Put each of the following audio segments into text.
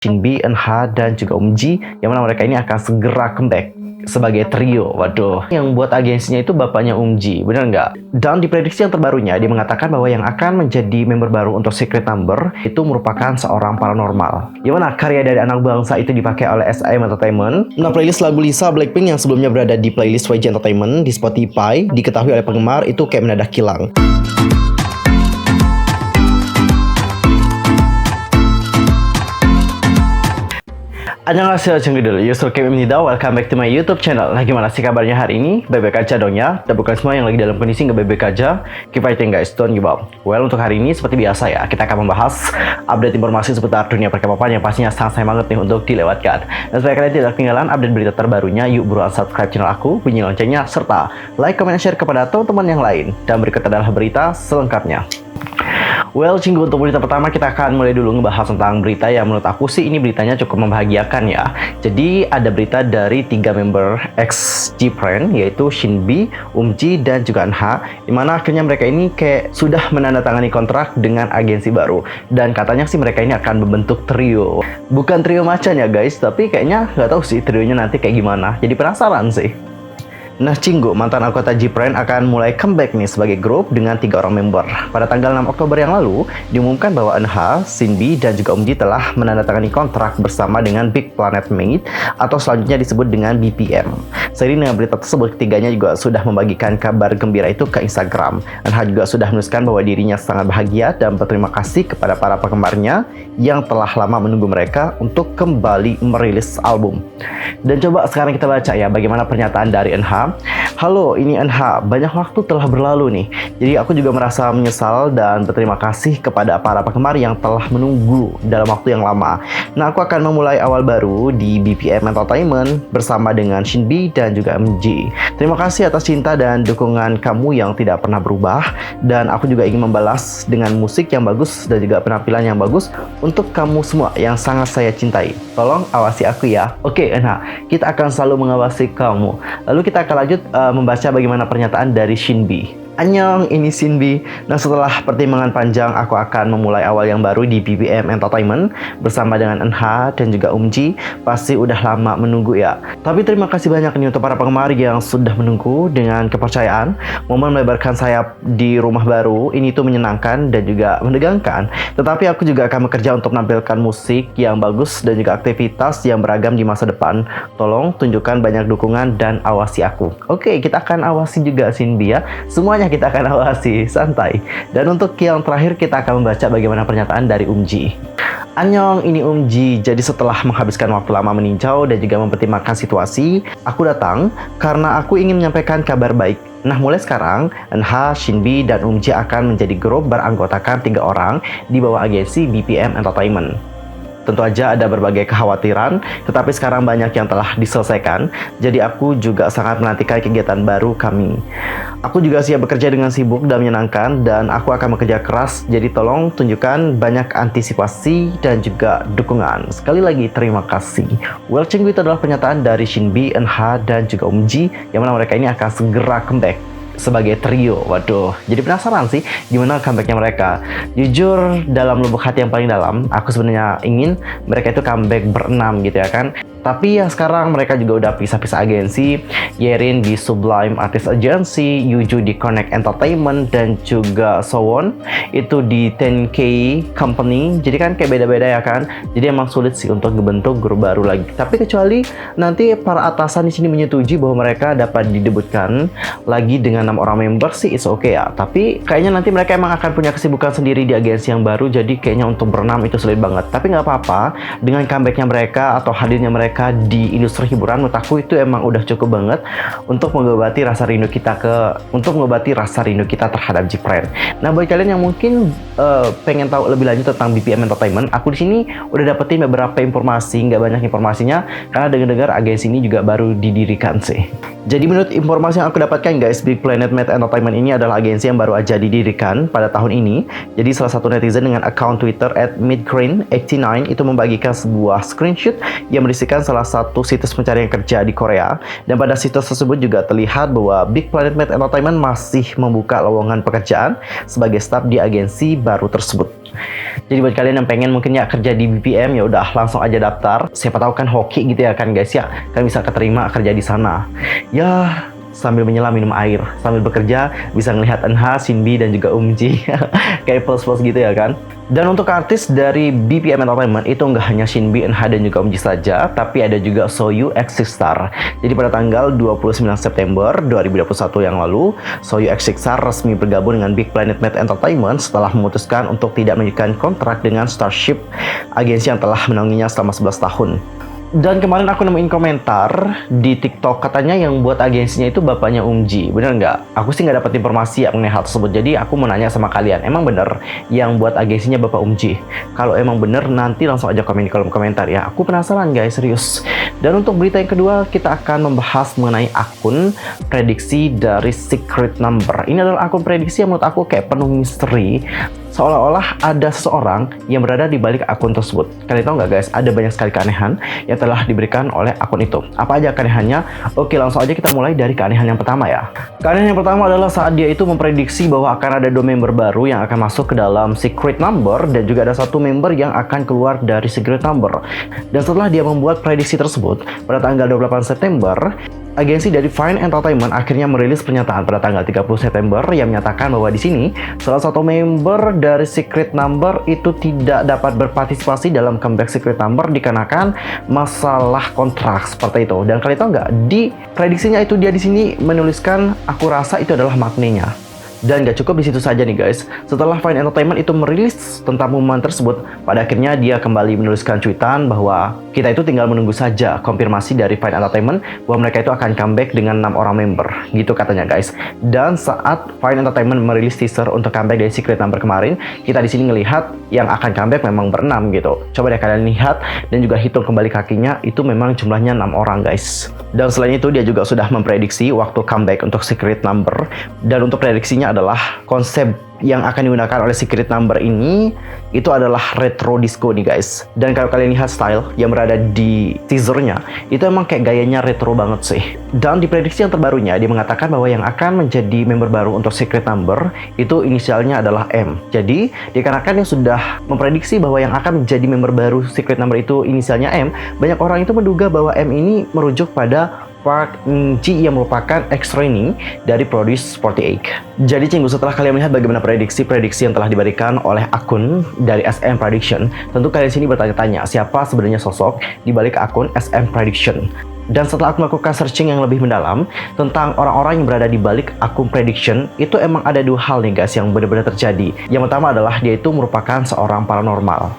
Shinbi, Eunha, dan juga Umji, yang mana mereka ini akan segera comeback sebagai trio. Waduh, yang buat agensinya itu bapaknya Umji, bener nggak? Dan di prediksi yang terbarunya, dia mengatakan bahwa yang akan menjadi member baru untuk Secret Number itu merupakan seorang paranormal, yang mana karya dari anak bangsa itu dipakai oleh SM Entertainment. Nah, playlist lagu Lisa Blackpink yang sebelumnya berada di playlist YG Entertainment di Spotify, diketahui oleh penggemar itu kayak mendadak hilang. Annyeonghaseyo Chunggudul, Yusuf Kim Imnida, welcome back to my YouTube channel. Nah, gimana sih kabarnya hari ini? Baik-baik aja dong ya? Dan bukan semua yang lagi dalam kondisi nggak baik-baik aja. Keep fighting guys, don't give up. Well, untuk hari ini seperti biasa ya, kita akan membahas update informasi seputar dunia perkepopan yang pastinya sangat banget nih untuk dilewatkan. Dan supaya kalian tidak ketinggalan update berita terbarunya, yuk buruan subscribe channel aku, bunyi loncengnya, serta like, comment, share kepada teman-teman yang lain. Dan berikut adalah berita selengkapnya. Well, Cinggu, untuk berita pertama kita akan mulai dulu ngebahas tentang berita yang menurut aku sih ini beritanya cukup membahagiakan ya. Jadi ada berita dari 3 member ex-G-Friend, yaitu Shinbi, Umji, dan juga Eunha, dimana akhirnya mereka ini kayak sudah menandatangani kontrak dengan agensi baru. Dan katanya sih mereka ini akan membentuk trio. Bukan trio macan ya guys, tapi kayaknya nggak tahu sih trionya nanti kayak gimana. Jadi penasaran sih. Nah, Cinggu, mantan anggota G-Friend akan mulai comeback nih sebagai grup dengan 3 orang member. Pada tanggal 6 Oktober yang lalu, diumumkan bahwa Eunha, Shinbi, dan juga Umji telah menandatangani kontrak bersama dengan Big Planet Mate atau selanjutnya disebut dengan BPM. Seiring dengan berita tersebut, ketiganya juga sudah membagikan kabar gembira itu ke Instagram. Eunha juga sudah menuliskan bahwa dirinya sangat bahagia dan berterima kasih kepada para penggemarnya yang telah lama menunggu mereka untuk kembali merilis album. Dan coba sekarang kita baca ya bagaimana pernyataan dari Eunha. Halo, ini Eunha. Banyak waktu telah berlalu nih. Jadi aku juga merasa menyesal dan berterima kasih kepada para penggemar yang telah menunggu dalam waktu yang lama. Nah, aku akan memulai awal baru di BPM Entertainment bersama dengan Shinbi dan juga MG. Terima kasih atas cinta dan dukungan kamu yang tidak pernah berubah. Dan aku juga ingin membalas dengan musik yang bagus dan juga penampilan yang bagus untuk kamu semua yang sangat saya cintai. Tolong awasi aku ya. Oke, Eunha, kita akan selalu mengawasi kamu. Lalu kita akan lanjut membaca bagaimana pernyataan dari Shinbi. Annyeong, ini Shinbi. Nah, setelah pertimbangan panjang, aku akan memulai awal yang baru di BPM Entertainment bersama dengan Eunha dan juga Umji. Pasti udah lama menunggu ya. Tapi terima kasih banyak nih untuk para penggemar yang sudah menunggu dengan kepercayaan. Momen melebarkan sayap di rumah baru ini tuh menyenangkan dan juga menegangkan. Tetapi aku juga akan bekerja untuk menampilkan musik yang bagus dan juga aktivitas yang beragam di masa depan. Tolong tunjukkan banyak dukungan dan awasi aku. Oke, kita akan awasi juga Shinbi ya. Semuanya kita akan awasi, santai. Dan untuk yang terakhir kita akan membaca bagaimana pernyataan dari Umji. Annyeong, ini Umji. Jadi setelah menghabiskan waktu lama meninjau dan juga mempertimbangkan situasi, aku datang karena aku ingin menyampaikan kabar baik. Nah, mulai sekarang, Eunha, Shinbi, dan Umji akan menjadi grup beranggotakan 3 orang di bawah agensi BPM Entertainment. Tentu aja ada berbagai kekhawatiran, tetapi sekarang banyak yang telah diselesaikan. Jadi aku juga sangat menantikan kegiatan baru kami. Aku juga siap bekerja dengan sibuk dan menyenangkan, dan aku akan bekerja keras. Jadi tolong tunjukkan banyak antisipasi dan juga dukungan. Sekali lagi terima kasih. Well, Cinggu, itu adalah pernyataan dari Shinbi, Eunha, dan juga Umji, yang mana mereka ini akan segera comeback sebagai trio. Waduh, jadi penasaran sih gimana comebacknya mereka. Jujur, dalam lubuk hati yang paling dalam, aku sebenarnya ingin mereka itu comeback berenam gitu ya kan. Tapi ya sekarang mereka juga udah pisah-pisah agensi. Yerin di Sublime Artist Agency, Yuju di Connect Entertainment, dan juga Sowon itu di 10K Company. Jadi kan kayak beda-beda ya kan. Jadi emang sulit sih untuk membentuk grup baru lagi. Tapi kecuali nanti para atasan di sini menyetujui bahwa mereka dapat didebutkan lagi dengan 6 orang member sih, it's okay ya. Tapi kayaknya nanti mereka emang akan punya kesibukan sendiri di agensi yang baru. Jadi kayaknya untuk berenam itu sulit banget. Tapi nggak apa-apa, dengan comebacknya mereka atau hadirnya mereka di industri hiburan, menurut aku itu emang udah cukup banget untuk mengobati rasa rindu kita terhadap G-Friend. Nah, buat kalian yang mungkin pengen tahu lebih lanjut tentang BPM Entertainment, aku di sini udah dapetin beberapa informasi, nggak banyak informasinya karena dengar-dengar agensi ini juga baru didirikan sih. Jadi menurut informasi yang aku dapatkan guys, Big Planet Mate Entertainment ini adalah agensi yang baru aja didirikan pada tahun ini. Jadi salah satu netizen dengan akun Twitter @midgrain89 itu membagikan sebuah screenshot yang berisikan salah satu situs pencarian kerja di Korea. Dan pada situs tersebut juga terlihat bahwa Big Planet Mate Entertainment masih membuka lowongan pekerjaan sebagai staf di agensi baru tersebut. Jadi buat kalian yang pengen mungkin ya kerja di BPM, ya udah langsung aja daftar. Siapa tahu kan hoki gitu ya kan guys ya, kan bisa keterima kerja di sana. Ya sambil menyelam minum air, sambil bekerja bisa ngelihat Eunha, Shinbi dan juga Umji. Kayak plus-plus gitu ya kan. Dan untuk artis dari BPM Entertainment itu nggak hanya Shinbi, Eunha dan juga Umji saja, tapi ada juga Soyu X Star. Jadi pada tanggal 29 September 2021 yang lalu, Soyu X Star resmi bergabung dengan Big Planet Made Entertainment setelah memutuskan untuk tidak melanjutkan kontrak dengan Starship, agensi yang telah menaunginya selama 11 tahun. Dan kemarin aku nemuin komentar di TikTok, katanya yang buat agensinya itu bapaknya Umji. Bener nggak? Aku sih nggak dapat informasi ya mengenai hal tersebut. Jadi aku mau nanya sama kalian, emang bener yang buat agensinya bapak Umji? Kalau emang bener, nanti langsung aja komen di kolom komentar ya. Aku penasaran guys, serius. Dan untuk berita yang kedua, kita akan membahas mengenai akun prediksi dari Secret Number. Ini adalah akun prediksi yang menurut aku kayak penuh misteri. Seolah-olah ada seseorang yang berada di balik akun tersebut. Kalian tahu nggak guys, ada banyak sekali keanehan yang telah diberikan oleh akun itu. Apa aja keanehannya? Oke, langsung aja kita mulai dari keanehan yang pertama ya. Keanehan yang pertama adalah saat dia itu memprediksi bahwa akan ada 2 member baru yang akan masuk ke dalam Secret Number, dan juga ada 1 member yang akan keluar dari Secret Number. Dan setelah dia membuat prediksi tersebut pada tanggal 28 September, agensi dari Fine Entertainment akhirnya merilis pernyataan pada tanggal 30 September yang menyatakan bahwa di sini salah satu member dari Secret Number itu tidak dapat berpartisipasi dalam comeback Secret Number dikarenakan masalah kontrak seperti itu. Dan kalian tahu nggak, di prediksinya itu dia di sini menuliskan, aku rasa itu adalah maknanya. Dan gak cukup di situ saja nih guys. Setelah Fine Entertainment itu merilis tentang pengumuman tersebut, pada akhirnya dia kembali menuliskan cuitan bahwa kita itu tinggal menunggu saja konfirmasi dari Fine Entertainment bahwa mereka itu akan comeback dengan 6 orang member, gitu katanya guys. Dan saat Fine Entertainment merilis teaser untuk comeback dari Secret Number kemarin, kita di sini ngelihat yang akan comeback memang ber-6 gitu. Coba deh kalian lihat dan juga hitung kembali kakinya, itu memang jumlahnya 6 orang guys. Dan selain itu dia juga sudah memprediksi waktu comeback untuk Secret Number. Dan untuk prediksinya adalah konsep yang akan digunakan oleh Secret Number ini itu adalah retro disco nih guys. Dan kalau kalian lihat style yang berada di teasernya, itu emang kayak gayanya retro banget sih. Dan di prediksi yang terbarunya dia mengatakan bahwa yang akan menjadi member baru untuk Secret Number itu inisialnya adalah M. Jadi dikarenakan yang sudah memprediksi bahwa yang akan menjadi member baru Secret Number itu inisialnya M, banyak orang itu menduga bahwa M ini merujuk pada Park Eun-ji yang merupakan ex-trainee dari Produce 48. Jadi Cinggu, setelah kalian melihat bagaimana prediksi yang telah diberikan oleh akun dari SM Prediction, tentu kalian sini bertanya-tanya siapa sebenarnya sosok di balik akun SM Prediction. Dan setelah aku melakukan searching yang lebih mendalam tentang orang-orang yang berada di balik akun prediction, itu emang ada 2 hal nih guys yang benar-benar terjadi. Yang pertama adalah dia itu merupakan seorang paranormal.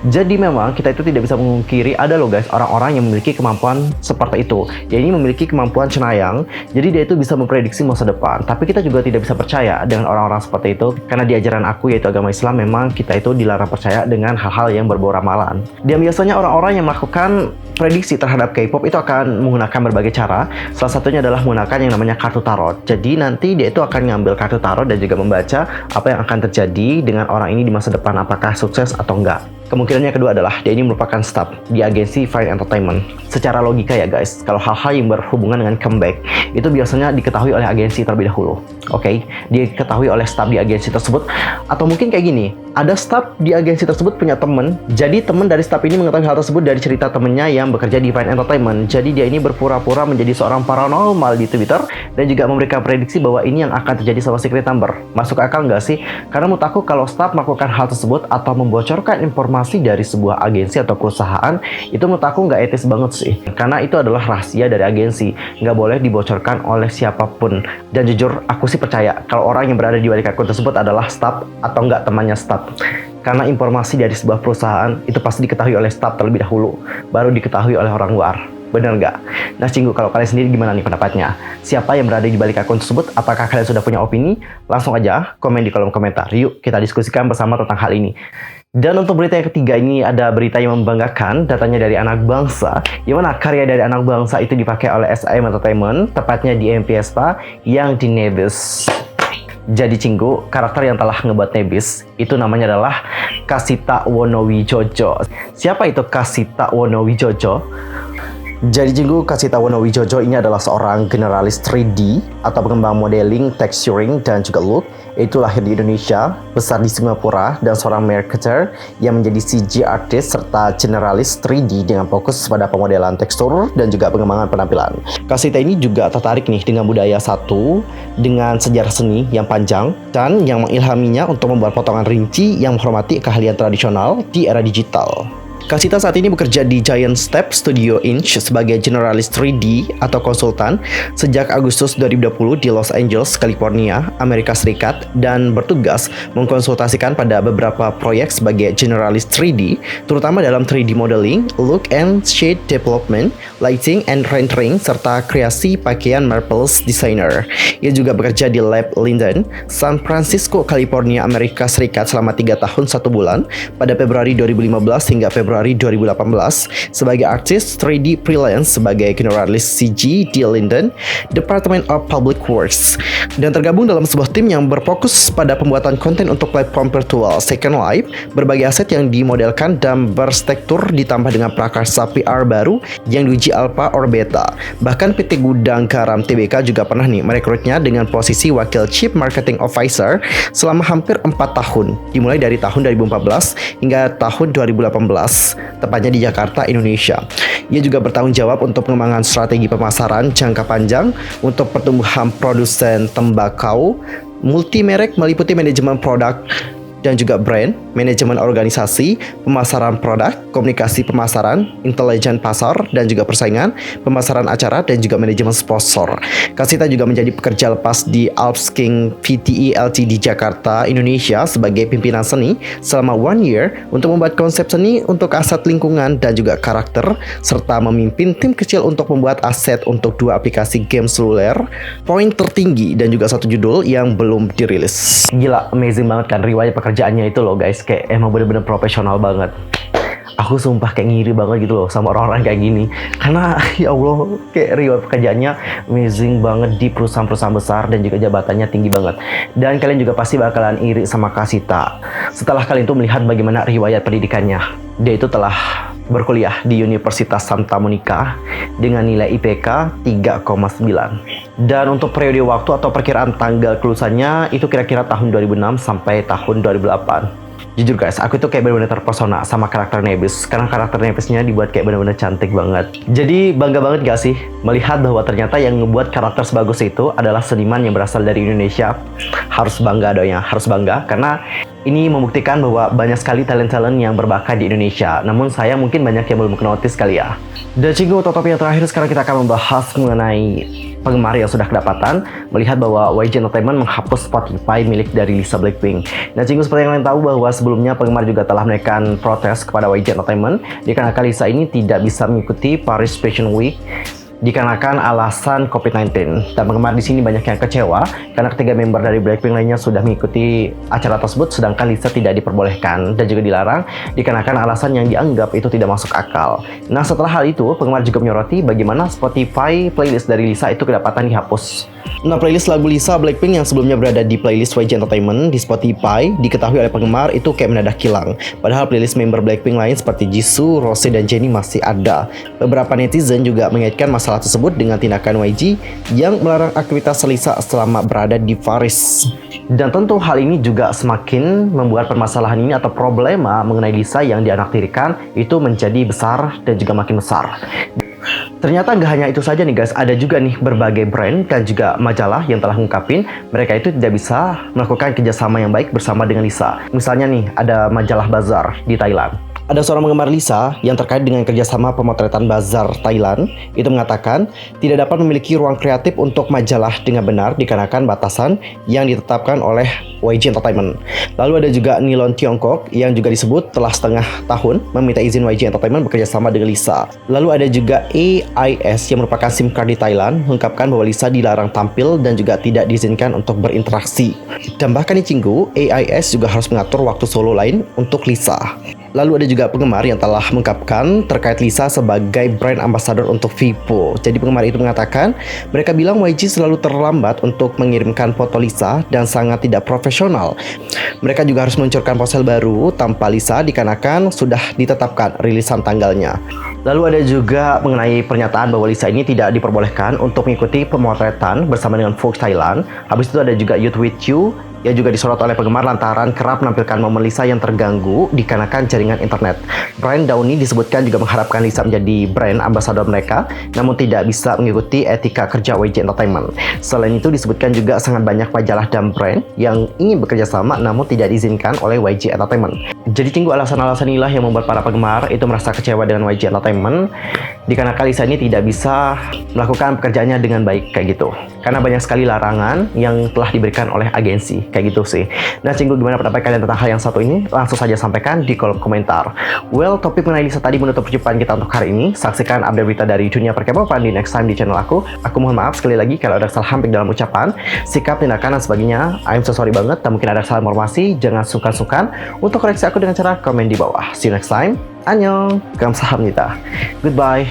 Jadi memang kita itu tidak bisa memungkiri ada loh guys orang-orang yang memiliki kemampuan seperti itu. Dia ini memiliki kemampuan cenayang, jadi dia itu bisa memprediksi masa depan. Tapi kita juga tidak bisa percaya dengan orang-orang seperti itu, karena di ajaran aku yaitu agama Islam, memang kita itu dilarang percaya dengan hal-hal yang berbau ramalan. Dan biasanya orang-orang yang melakukan prediksi terhadap K-pop itu akan menggunakan berbagai cara. Salah satunya adalah menggunakan yang namanya kartu tarot. Jadi nanti dia itu akan ngambil kartu tarot dan juga membaca apa yang akan terjadi dengan orang ini di masa depan, apakah sukses atau enggak. Kemungkinan yang kedua adalah dia ini merupakan staff di agensi Fine Entertainment. Secara logika ya guys, kalau hal-hal yang berhubungan dengan comeback itu biasanya diketahui oleh agensi terlebih dahulu. Oke, diketahui oleh staff di agensi tersebut. Atau mungkin kayak gini, ada staff di agensi tersebut punya teman, jadi teman dari staff ini mengetahui hal tersebut dari cerita temennya yang bekerja di Fine Entertainment. Jadi dia ini berpura-pura menjadi seorang paranormal di Twitter dan juga memberikan prediksi bahwa ini yang akan terjadi sama Secret Number. Masuk akal nggak sih? Karena menurut aku kalau staff melakukan hal tersebut atau membocorkan informasi dari sebuah agensi atau perusahaan, itu menurut aku nggak etis banget sih. Karena itu adalah rahasia dari agensi, nggak boleh dibocorkan oleh siapapun. Dan jujur, aku sih percaya kalau orang yang berada di balik akun tersebut adalah staff atau nggak temannya staff. Karena informasi dari sebuah perusahaan itu pasti diketahui oleh staff terlebih dahulu, baru diketahui oleh orang luar. Bener nggak? Nah Cinggu, kalau kalian sendiri gimana nih pendapatnya? Siapa yang berada di balik akun tersebut? Apakah kalian sudah punya opini? Langsung aja komen di kolom komentar. Yuk kita diskusikan bersama tentang hal ini. Dan untuk berita yang ketiga ini ada berita yang membanggakan, datanya dari Anak Bangsa, yang mana karya dari Anak Bangsa itu dipakai oleh SM Entertainment, tepatnya di MPSPA yang di Nebis. Jadi Cinggu, karakter yang telah ngebuat Nebis itu namanya adalah Kasita Wonowijojo. Siapa itu Kasita Wonowijojo? Jadi Jinggu Kasita Wonowijojo ini adalah seorang generalis 3D atau pengembang modeling, texturing, dan juga look. Itu lahir di Indonesia, besar di Singapura, dan seorang marketer yang menjadi CG artist serta generalis 3D dengan fokus pada pemodelan tekstur dan juga pengembangan penampilan. Kasita ini juga tertarik nih dengan budaya satu, dengan sejarah seni yang panjang, dan yang mengilhaminya untuk membuat potongan rinci yang menghormati keahlian tradisional di era digital. Kasita saat ini bekerja di Giant Step Studio Inc. sebagai generalis 3D atau konsultan sejak Agustus 2020 di Los Angeles, California, Amerika Serikat, dan bertugas mengkonsultasikan pada beberapa proyek sebagai generalis 3D, terutama dalam 3D modeling, look and shade development, lighting and rendering, serta kreasi pakaian Marples designer. Ia juga bekerja di Lab Linden, San Francisco, California, Amerika Serikat selama 3 tahun 1 bulan pada Februari 2015 hingga Februari 2018 sebagai artis 3D freelance sebagai generalis CG di Linden Department of Public Works, dan tergabung dalam sebuah tim yang berfokus pada pembuatan konten untuk platform virtual Second Life. Berbagai aset yang dimodelkan dan bertekstur ditambah dengan prakarsa PR baru yang diuji alpha or beta. Bahkan PT Gudang Garam Tbk juga pernah nih merekrutnya dengan posisi wakil Chief Marketing Officer selama hampir 4 tahun, dimulai dari tahun 2014 hingga tahun 2018, tepatnya di Jakarta, Indonesia. Ia juga bertanggung jawab untuk pengembangan strategi pemasaran jangka panjang untuk pertumbuhan produsen tembakau multi merek meliputi manajemen produk dan juga brand, manajemen organisasi, pemasaran produk, komunikasi pemasaran, intelijen pasar, dan juga persaingan, pemasaran acara, dan juga manajemen sponsor. Kasita juga menjadi pekerja lepas di Alps King VTE Ltd Jakarta, Indonesia sebagai pimpinan seni selama 1 year untuk membuat konsep seni untuk aset lingkungan dan juga karakter, serta memimpin tim kecil untuk membuat aset untuk 2 aplikasi game seluler, poin tertinggi, dan juga 1 judul yang belum dirilis. Gila, amazing banget kan riwayat pekerjaannya itu loh guys, kayak emang bener-bener profesional banget. Aku sumpah kayak ngiri banget gitu loh sama orang-orang kayak gini, karena ya Allah, kayak riwayat pekerjaannya amazing banget di perusahaan-perusahaan besar dan juga jabatannya tinggi banget. Dan kalian juga pasti bakalan iri sama Kasita setelah kalian tuh melihat bagaimana riwayat pendidikannya. Dia itu telah berkuliah di Universitas Santa Monica dengan nilai IPK 3,9. Dan untuk periode waktu atau perkiraan tanggal kelulusannya itu kira-kira tahun 2006 sampai tahun 2008. Jujur guys, aku itu kayak benar-benar terpesona sama karakter Nebis, karena karakter Nebisnya dibuat kayak benar-benar cantik banget. Jadi bangga banget gak sih melihat bahwa ternyata yang ngebuat karakter sebagus itu adalah seniman yang berasal dari Indonesia. Harus bangga doanya, harus bangga, karena ini membuktikan bahwa banyak sekali talent-talent yang berbakat di Indonesia. Namun saya mungkin banyak yang belum notice kali ya. Dan Cinggu, topik yang terakhir sekarang kita akan membahas mengenai penggemar yang sudah kedapatan melihat bahwa YG Entertainment menghapus Spotify milik dari Lisa Blackpink. Nah Cinggu, seperti yang kalian tahu bahwa sebelumnya penggemar juga telah menaikkan protes kepada YG Entertainment dikarenakan Lisa ini tidak bisa mengikuti Paris Fashion Week dikarenakan alasan COVID-19. Dan penggemar di sini banyak yang kecewa karena ketiga member dari Blackpink lainnya sudah mengikuti acara tersebut, sedangkan Lisa tidak diperbolehkan dan juga dilarang dikarenakan alasan yang dianggap itu tidak masuk akal. Nah setelah hal itu, penggemar juga menyoroti bagaimana Spotify playlist dari Lisa itu kedapatan dihapus. Nah, playlist lagu Lisa Blackpink yang sebelumnya berada di playlist YG Entertainment di Spotify diketahui oleh penggemar itu kayak mendadak hilang. Padahal playlist member Blackpink lain seperti Jisoo, Rose, dan Jennie masih ada. Beberapa netizen juga mengaitkan masalah tersebut dengan tindakan YG yang melarang aktivitas Lisa selama berada di Paris. Dan tentu hal ini juga semakin membuat permasalahan ini atau problema mengenai Lisa yang dianaktirikan itu menjadi besar dan juga makin besar. Ternyata nggak hanya itu saja nih guys, ada juga nih berbagai brand dan juga majalah yang telah mengungkapin mereka itu tidak bisa melakukan kerjasama yang baik bersama dengan Lisa. Misalnya nih, ada majalah Bazaar di Thailand. Ada seorang penggemar Lisa yang terkait dengan kerjasama pemotretan Bazaar Thailand itu mengatakan tidak dapat memiliki ruang kreatif untuk majalah dengan benar dikarenakan batasan yang ditetapkan oleh YG Entertainment. Lalu ada juga Nilon Tiongkok yang juga disebut telah setengah tahun meminta izin YG Entertainment bekerjasama dengan Lisa. Lalu ada juga AIS yang merupakan SIM card di Thailand mengungkapkan bahwa Lisa dilarang tampil dan juga tidak diizinkan untuk berinteraksi. Dan bahkan di Cinggu, AIS juga harus mengatur waktu solo lain untuk Lisa. Lalu ada juga penggemar yang telah mengungkapkan terkait Lisa sebagai brand ambassador untuk Vivo. Jadi penggemar itu mengatakan, mereka bilang YG selalu terlambat untuk mengirimkan foto Lisa dan sangat tidak profesional. Mereka juga harus meluncurkan ponsel baru tanpa Lisa dikarenakan sudah ditetapkan rilisan tanggalnya. Lalu ada juga mengenai pernyataan bahwa Lisa ini tidak diperbolehkan untuk mengikuti pemotretan bersama dengan Vogue Thailand. Habis itu ada juga Youth With You yang juga disorot oleh penggemar lantaran kerap menampilkan momen Lisa yang terganggu dikarenakan jaringan internet. Brand Downy disebutkan juga mengharapkan Lisa menjadi brand ambassador mereka, namun tidak bisa mengikuti etika kerja YG Entertainment. Selain itu disebutkan juga sangat banyak majalah dan brand yang ingin bekerja sama namun tidak diizinkan oleh YG Entertainment. Jadi tunggu alasan-alasan inilah yang membuat para penggemar itu merasa kecewa dengan YG Entertainment dikarenakan Lisa ini tidak bisa melakukan pekerjaannya dengan baik kayak gitu. Karena banyak sekali larangan yang telah diberikan oleh agensi. Kayak gitu sih. Nah, Cinggu, gimana pendapat kalian tentang hal yang satu ini? Langsung saja sampaikan di kolom komentar. Well, topik mengenai Lisa tadi menutup perjumpaan kita untuk hari ini. Saksikan update berita dari dunia per-K-popan di next time di channel aku. Aku mohon maaf sekali lagi kalau ada kesalahan dalam ucapan, sikap, tindakan, dan sebagainya. I'm so sorry banget, dan mungkin ada kesalahan informasi. Jangan sungkan-sungkan untuk koreksi aku dengan cara komen di bawah. See you next time. Annyeong. Kamsahamnida. Goodbye.